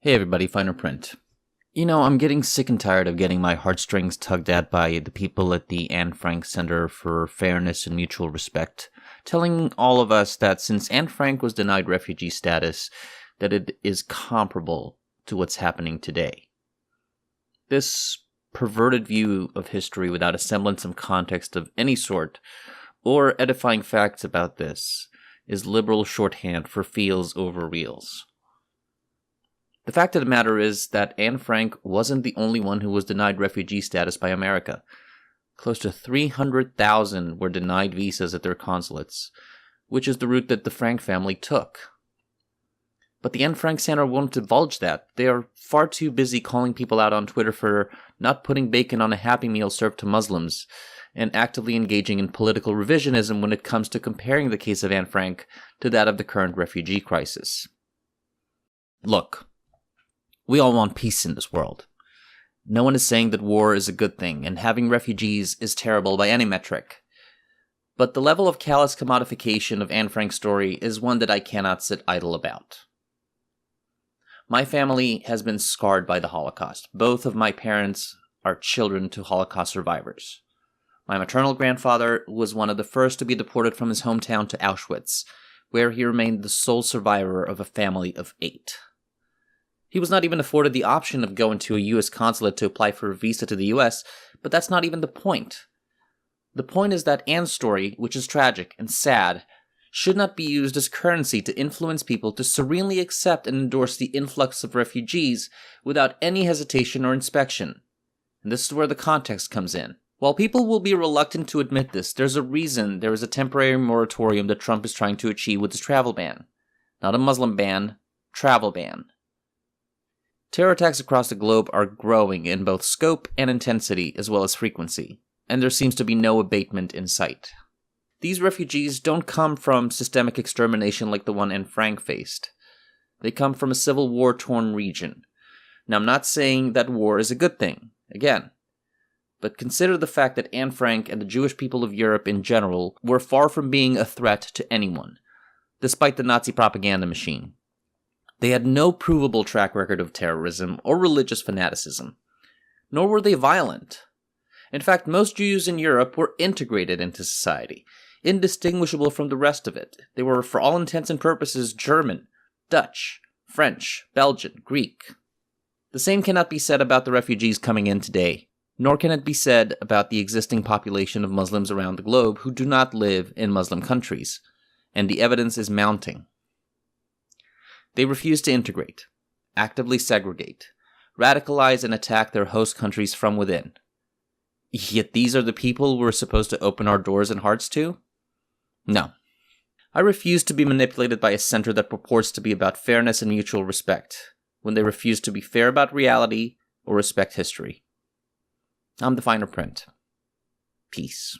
Hey everybody, Finer Print. I'm getting sick and tired of getting my heartstrings tugged at by the people at the Anne Frank Center for Fairness and Mutual Respect, telling all of us that since Anne Frank was denied refugee status, that it is comparable to what's happening today. This perverted view of history without a semblance of context of any sort, or edifying facts about this, is liberal shorthand for feels over reals. The fact of the matter is that Anne Frank wasn't the only one who was denied refugee status by America. Close to 300,000 were denied visas at their consulates, which is the route that the Frank family took. But the Anne Frank Center won't divulge that. They are far too busy calling people out on Twitter for not putting bacon on a Happy Meal served to Muslims, and actively engaging in political revisionism when it comes to comparing the case of Anne Frank to that of the current refugee crisis. Look, we all want peace in this world. No one is saying that war is a good thing, and having refugees is terrible by any metric. But the level of callous commodification of Anne Frank's story is one that I cannot sit idle about. My family has been scarred by the Holocaust. Both of my parents are children to Holocaust survivors. My maternal grandfather was one of the first to be deported from his hometown to Auschwitz, where he remained the sole survivor of a family of 8. He was not even afforded the option of going to a U.S. consulate to apply for a visa to the U.S., but that's not even the point. The point is that Anne's story, which is tragic and sad, should not be used as currency to influence people to serenely accept and endorse the influx of refugees without any hesitation or inspection. And this is where the context comes in. While people will be reluctant to admit this, there's a reason there is a temporary moratorium that Trump is trying to achieve with his travel ban. Not a Muslim ban, travel ban. Terror attacks across the globe are growing in both scope and intensity, as well as frequency, and there seems to be no abatement in sight. These refugees don't come from systemic extermination like the one Anne Frank faced. They come from a civil war-torn region. Now, I'm not saying that war is a good thing, again, but consider the fact that Anne Frank and the Jewish people of Europe in general were far from being a threat to anyone, despite the Nazi propaganda machine. They had no provable track record of terrorism or religious fanaticism, nor were they violent. In fact, most Jews in Europe were integrated into society, indistinguishable from the rest of it. They were, for all intents and purposes, German, Dutch, French, Belgian, Greek. The same cannot be said about the refugees coming in today, nor can it be said about the existing population of Muslims around the globe who do not live in Muslim countries, and the evidence is mounting. They refuse to integrate, actively segregate, radicalize and attack their host countries from within. Yet these are the people we're supposed to open our doors and hearts to? No. I refuse to be manipulated by a center that purports to be about fairness and mutual respect, when they refuse to be fair about reality or respect history. I'm the Finer Print. Peace.